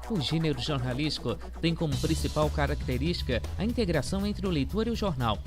O gênero jornalístico tem como principal característica a integração entre o leitor e o jornal,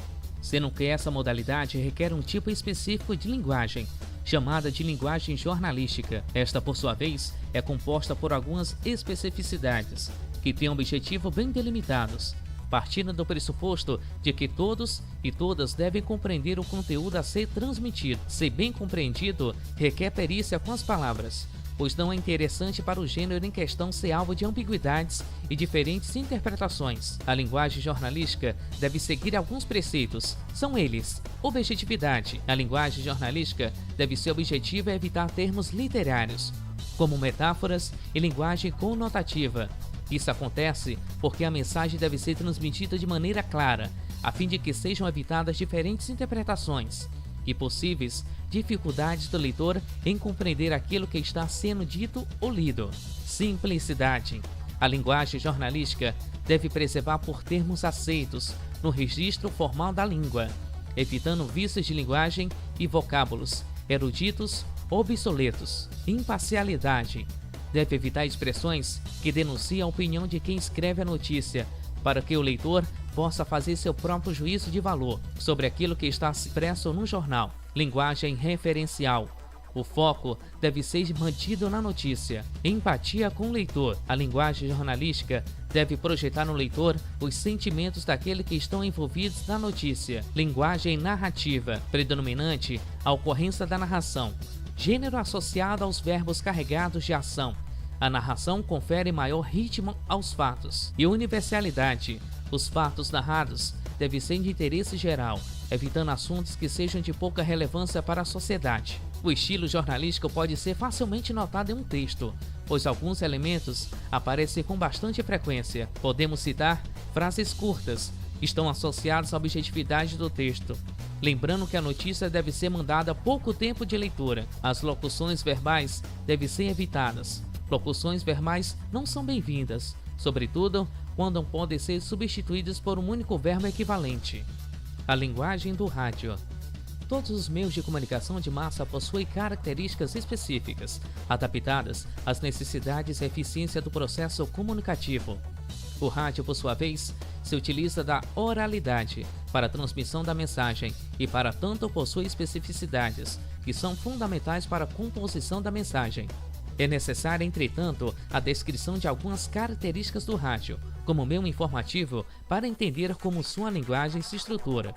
sendo que essa modalidade requer um tipo específico de linguagem, chamada de linguagem jornalística. Esta, por sua vez, é composta por algumas especificidades, que têm um objetivo bem delimitados, partindo do pressuposto de que todos e todas devem compreender o conteúdo a ser transmitido. Ser bem compreendido requer perícia com as palavras, pois não é interessante para o gênero em questão ser alvo de ambiguidades e diferentes interpretações. A linguagem jornalística deve seguir alguns preceitos. São eles: objetividade. A linguagem jornalística deve ser objetiva e evitar termos literários, como metáforas e linguagem conotativa. Isso acontece porque a mensagem deve ser transmitida de maneira clara, a fim de que sejam evitadas diferentes interpretações e possíveis dificuldades do leitor em compreender aquilo que está sendo dito ou lido. Simplicidade. A linguagem jornalística deve preservar por termos aceitos no registro formal da língua, evitando vícios de linguagem e vocábulos eruditos ou obsoletos. Imparcialidade. Deve evitar expressões que denunciam a opinião de quem escreve a notícia, para que o leitor possa fazer seu próprio juízo de valor sobre aquilo que está expresso no jornal. Linguagem referencial. O foco deve ser mantido na notícia. Empatia com o leitor. A linguagem jornalística deve projetar no leitor os sentimentos daqueles que estão envolvidos na notícia. Linguagem narrativa. Predominante a ocorrência da narração. Gênero associado aos verbos carregados de ação. A narração confere maior ritmo aos fatos. E universalidade. Os fatos narrados devem ser de interesse geral, evitando assuntos que sejam de pouca relevância para a sociedade. O estilo jornalístico pode ser facilmente notado em um texto, pois alguns elementos aparecem com bastante frequência. Podemos citar frases curtas, que estão associadas à objetividade do texto. Lembrando que a notícia deve ser mandada pouco tempo de leitura. As locuções verbais devem ser evitadas. Locuções verbais não são bem-vindas, sobretudo quando podem ser substituídas por um único verbo equivalente. A linguagem do rádio. Todos os meios de comunicação de massa possuem características específicas, adaptadas às necessidades e eficiência do processo comunicativo. O rádio, por sua vez, se utiliza da oralidade para a transmissão da mensagem e, para tanto, possui especificidades que são fundamentais para a composição da mensagem. É necessária, entretanto, a descrição de algumas características do rádio, como meio informativo, para entender como sua linguagem se estrutura.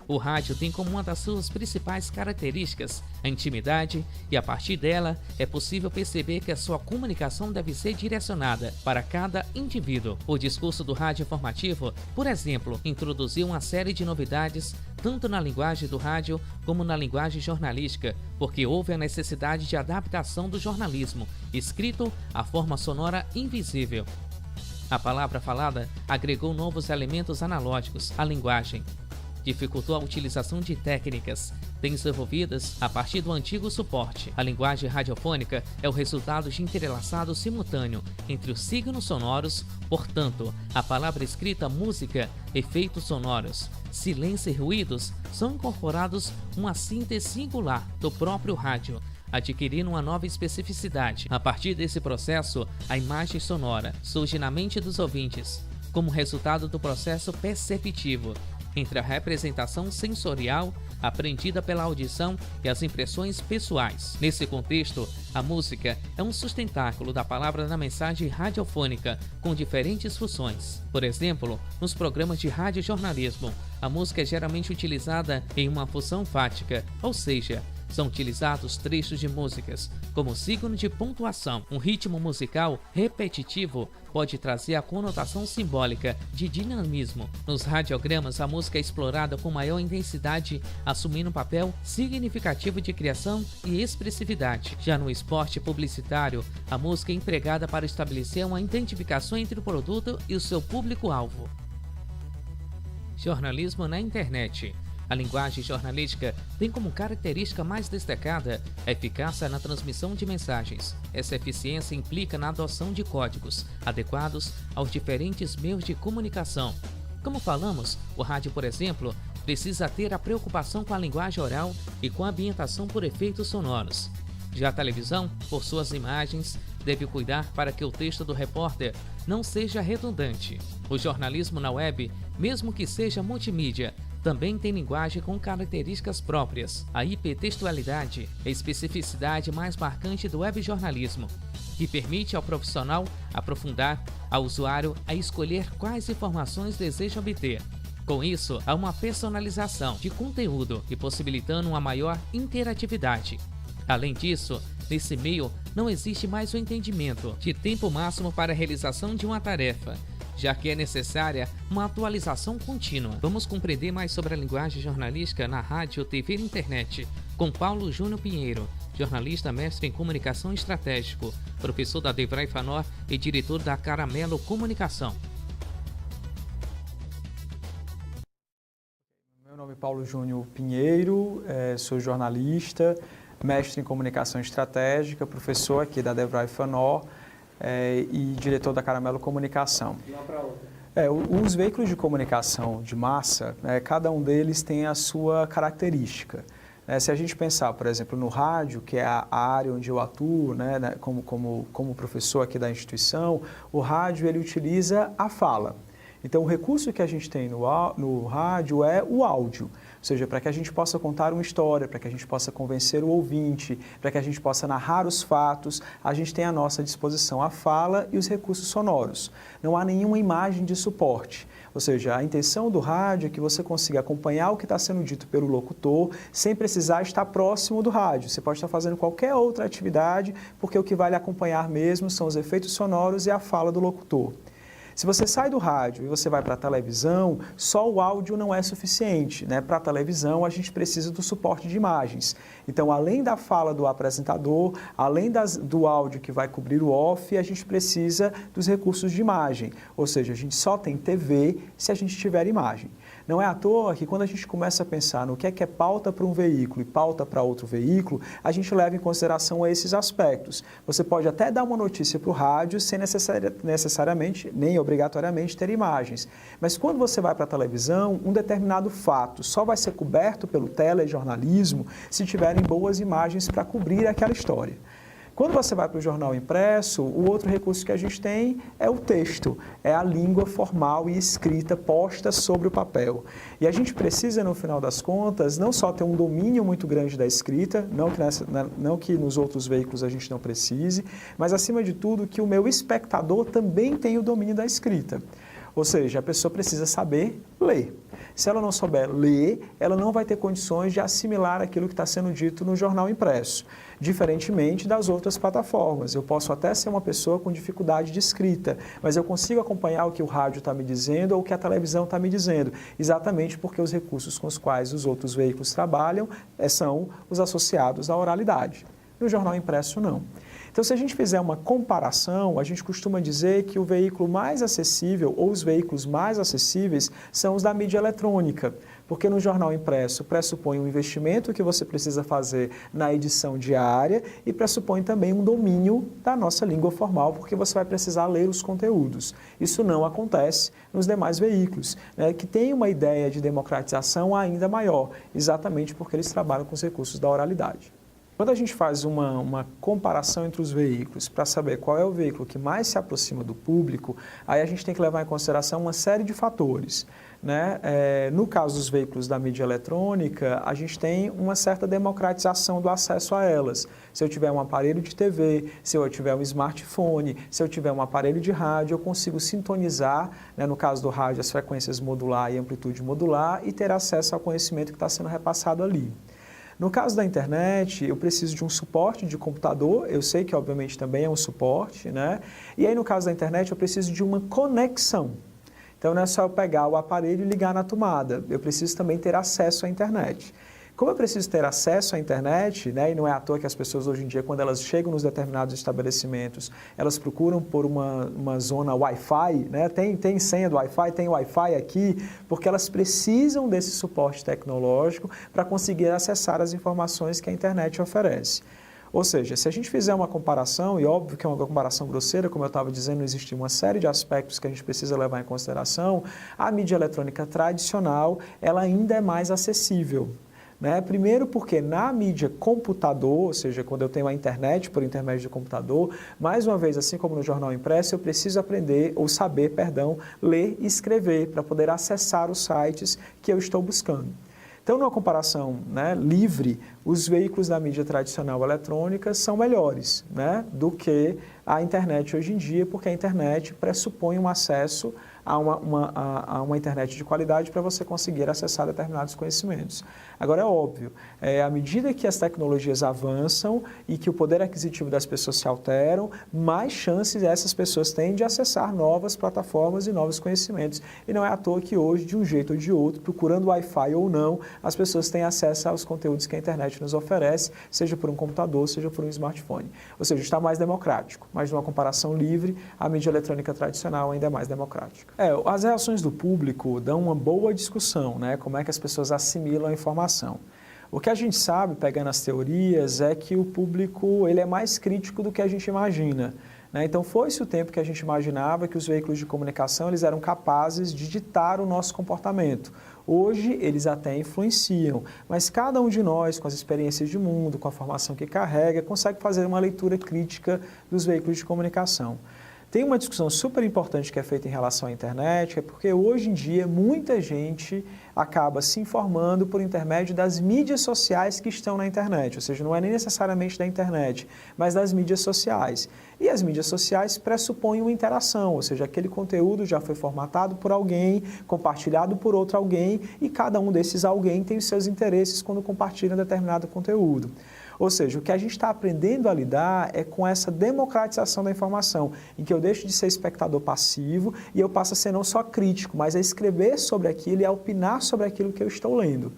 O rádio tem como uma das suas principais características a intimidade, e a partir dela é possível perceber que a sua comunicação deve ser direcionada para cada indivíduo. O discurso do rádio informativo, por exemplo, introduziu uma série de novidades tanto na linguagem do rádio como na linguagem jornalística, porque houve a necessidade de adaptação do jornalismo escrito à forma sonora invisível. A palavra falada agregou novos elementos analógicos à linguagem, dificultou a utilização de técnicas desenvolvidas a partir do antigo suporte. A linguagem radiofônica é o resultado de entrelaçado simultâneo entre os signos sonoros, portanto, a palavra escrita, música, efeitos sonoros, silêncio e ruídos são incorporados uma síntese singular do próprio rádio, adquirindo uma nova especificidade. A partir desse processo, a imagem sonora surge na mente dos ouvintes, como resultado do processo perceptivo entre a representação sensorial aprendida pela audição e as impressões pessoais. Nesse contexto, a música é um sustentáculo da palavra na mensagem radiofônica com diferentes funções. Por exemplo, nos programas de radiojornalismo, a música é geralmente utilizada em uma função fática, ou seja, são utilizados trechos de músicas como signo de pontuação. Um ritmo musical repetitivo pode trazer a conotação simbólica de dinamismo. Nos radiogramas, a música é explorada com maior intensidade, assumindo um papel significativo de criação e expressividade. Já no esporte publicitário, a música é empregada para estabelecer uma identificação entre o produto e o seu público-alvo. Jornalismo na internet. A linguagem jornalística tem como característica mais destacada a eficácia na transmissão de mensagens. Essa eficiência implica na adoção de códigos adequados aos diferentes meios de comunicação. Como falamos, o rádio, por exemplo, precisa ter a preocupação com a linguagem oral e com a ambientação por efeitos sonoros. Já a televisão, por suas imagens, deve cuidar para que o texto do repórter não seja redundante. O jornalismo na web, mesmo que seja multimídia, também tem linguagem com características próprias. A hipertextualidade é a especificidade mais marcante do webjornalismo, que permite ao profissional aprofundar, ao usuário a escolher quais informações deseja obter. Com isso, há uma personalização de conteúdo e possibilitando uma maior interatividade. Além disso, nesse meio não existe mais o entendimento de tempo máximo para a realização de uma tarefa, já que é necessária uma atualização contínua. Vamos compreender mais sobre a linguagem jornalística na rádio, TV e internet, com Paulo Júnior Pinheiro, jornalista mestre em comunicação estratégico, professor da Devray Fanor e diretor da Caramelo Comunicação. Meu nome é Paulo Júnior Pinheiro, sou jornalista, mestre em comunicação estratégica, professor aqui da Devray Fanor e diretor da Caramelo Comunicação. De uma para outra. Os veículos de comunicação de massa, cada um deles tem a sua característica. Se a gente pensar, por exemplo, no rádio, que é a área onde eu atuo, como professor aqui da instituição, o rádio ele utiliza a fala. Então, o recurso que a gente tem no rádio é o áudio, ou seja, para que a gente possa contar uma história, para que a gente possa convencer o ouvinte, para que a gente possa narrar os fatos, a gente tem à nossa disposição a fala e os recursos sonoros. Não há nenhuma imagem de suporte. Ou seja, a intenção do rádio é que você consiga acompanhar o que está sendo dito pelo locutor sem precisar estar próximo do rádio. Você pode estar fazendo qualquer outra atividade, porque o que vai lhe acompanhar mesmo são os efeitos sonoros e a fala do locutor. Se você sai do rádio e você vai para a televisão, só o áudio não é suficiente, Para a televisão, a gente precisa do suporte de imagens. Então, além da fala do apresentador, além do áudio que vai cobrir o off, a gente precisa dos recursos de imagem. Ou seja, a gente só tem TV se a gente tiver imagem. Não é à toa que quando a gente começa a pensar no que é pauta para um veículo e pauta para outro veículo, a gente leva em consideração esses aspectos. Você pode até dar uma notícia para o rádio sem necessariamente, nem obrigatoriamente, ter imagens. Mas quando você vai para a televisão, um determinado fato só vai ser coberto pelo telejornalismo se tiverem boas imagens para cobrir aquela história. Quando você vai para o jornal impresso, o outro recurso que a gente tem é o texto, é a língua formal e escrita posta sobre o papel. E a gente precisa, no final das contas, não só ter um domínio muito grande da escrita, não que nos outros veículos a gente não precise, mas, acima de tudo, que o meu espectador também tenha o domínio da escrita. Ou seja, a pessoa precisa saber ler. Se ela não souber ler, ela não vai ter condições de assimilar aquilo que está sendo dito no jornal impresso, diferentemente das outras plataformas. Eu posso até ser uma pessoa com dificuldade de escrita, mas eu consigo acompanhar o que o rádio está me dizendo ou o que a televisão está me dizendo, exatamente porque os recursos com os quais os outros veículos trabalham são os associados à oralidade. No jornal impresso, não. Então, se a gente fizer uma comparação, a gente costuma dizer que o veículo mais acessível, ou os veículos mais acessíveis, são os da mídia eletrônica, porque no jornal impresso pressupõe um investimento que você precisa fazer na edição diária e pressupõe também um domínio da nossa língua formal, porque você vai precisar ler os conteúdos. Isso não acontece nos demais veículos, que têm uma ideia de democratização ainda maior, exatamente porque eles trabalham com os recursos da oralidade. Quando a gente faz uma comparação entre os veículos para saber qual é o veículo que mais se aproxima do público, aí a gente tem que levar em consideração uma série de fatores. No caso dos veículos da mídia eletrônica, a gente tem uma certa democratização do acesso a elas. Se eu tiver um aparelho de TV, se eu tiver um smartphone, se eu tiver um aparelho de rádio, eu consigo sintonizar, no caso do rádio, as frequências modular e amplitude modular e ter acesso ao conhecimento que está sendo repassado ali. No caso da internet, eu preciso de um suporte de computador, eu sei que obviamente também é um suporte, E aí no caso da internet eu preciso de uma conexão. Então não é só eu pegar o aparelho e ligar na tomada, eu preciso também ter acesso à internet. Como eu preciso ter acesso à internet, e não é à toa que as pessoas hoje em dia, quando elas chegam nos determinados estabelecimentos, elas procuram por uma zona Wi-Fi, tem senha do Wi-Fi, tem Wi-Fi aqui, porque elas precisam desse suporte tecnológico para conseguir acessar as informações que a internet oferece. Ou seja, se a gente fizer uma comparação, e óbvio que é uma comparação grosseira, como eu estava dizendo, existe uma série de aspectos que a gente precisa levar em consideração, a mídia eletrônica tradicional, ela ainda é mais acessível. né? Primeiro porque na mídia computador, ou seja, quando eu tenho a internet por intermédio do computador, mais uma vez, assim como no jornal impresso, eu preciso aprender, ou saber, perdão, ler e escrever para poder acessar os sites que eu estou buscando. Então, numa comparação, né, livre, os veículos da mídia tradicional eletrônica são melhores, né, do que a internet hoje em dia, porque a internet pressupõe um acesso a uma internet de qualidade para você conseguir acessar determinados conhecimentos. Agora, é óbvio, à medida que as tecnologias avançam e que o poder aquisitivo das pessoas se alteram, mais chances essas pessoas têm de acessar novas plataformas e novos conhecimentos. E não é à toa que hoje, de um jeito ou de outro, procurando Wi-Fi ou não, as pessoas têm acesso aos conteúdos que a internet nos oferece, seja por um computador, seja por um smartphone. Ou seja, está mais democrático, mas numa comparação livre, a mídia eletrônica tradicional ainda é mais democrática. As reações do público dão uma boa discussão, né? Como é que as pessoas assimilam a informação. O que a gente sabe, pegando as teorias, é que o público ele é mais crítico do que a gente imagina, né? Então, foi-se o tempo que a gente imaginava que os veículos de comunicação eles eram capazes de ditar o nosso comportamento. Hoje, eles até influenciam, mas cada um de nós, com as experiências de mundo, com a formação que carrega, consegue fazer uma leitura crítica dos veículos de comunicação. Tem uma discussão super importante que é feita em relação à internet, é porque hoje em dia muita gente acaba se informando por intermédio das mídias sociais que estão na internet, ou seja, não é nem necessariamente da internet, mas das mídias sociais. E as mídias sociais pressupõem uma interação, ou seja, aquele conteúdo já foi formatado por alguém, compartilhado por outro alguém, e cada um desses alguém tem os seus interesses quando compartilha determinado conteúdo. Ou seja, o que a gente está aprendendo a lidar é com essa democratização da informação, em que eu deixo de ser espectador passivo e eu passo a ser não só crítico, mas a escrever sobre aquilo e a opinar sobre aquilo que eu estou lendo.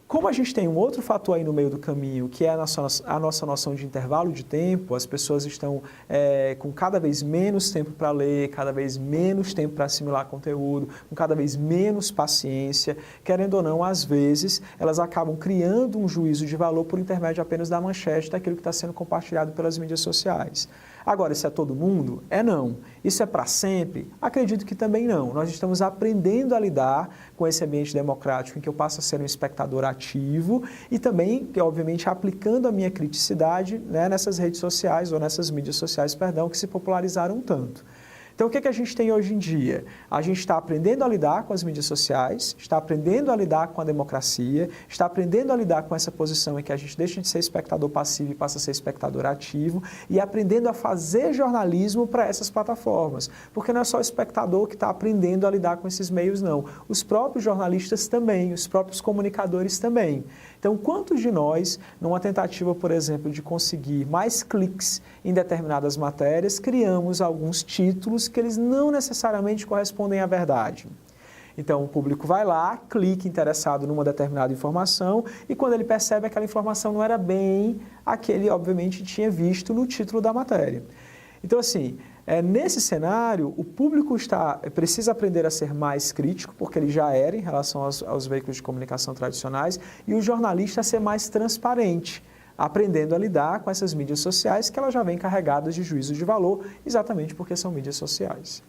Como a gente tem um outro fator aí no meio do caminho, que é a nossa noção de intervalo de tempo, as pessoas estão com cada vez menos tempo para ler, cada vez menos tempo para assimilar conteúdo, com cada vez menos paciência, querendo ou não, às vezes, elas acabam criando um juízo de valor por intermédio apenas da manchete daquilo que está sendo compartilhado pelas mídias sociais. Agora, isso é todo mundo? Não. Isso é para sempre? Acredito que também não. Nós estamos aprendendo a lidar com esse ambiente democrático em que eu passo a ser um espectador ativo e também, obviamente, aplicando a minha criticidade, né, nessas redes sociais ou nessas mídias sociais, perdão, que se popularizaram tanto. Então, o que a gente tem hoje em dia? A gente está aprendendo a lidar com as mídias sociais, está aprendendo a lidar com a democracia, está aprendendo a lidar com essa posição em que a gente deixa de ser espectador passivo e passa a ser espectador ativo e aprendendo a fazer jornalismo para essas plataformas. Porque não é só o espectador que está aprendendo a lidar com esses meios, não. Os próprios jornalistas também, os próprios comunicadores também. Então, quantos de nós, numa tentativa, por exemplo, de conseguir mais cliques em determinadas matérias, criamos alguns títulos que eles não necessariamente correspondem à verdade? Então, o público vai lá, clica interessado numa determinada informação e quando ele percebe aquela informação não era bem a que ele, obviamente, tinha visto no título da matéria. Então, assim, nesse cenário, o público precisa aprender a ser mais crítico, porque ele já era em relação aos veículos de comunicação tradicionais, e o jornalista a ser mais transparente, aprendendo a lidar com essas mídias sociais que elas já vêm carregadas de juízo de valor, exatamente porque são mídias sociais.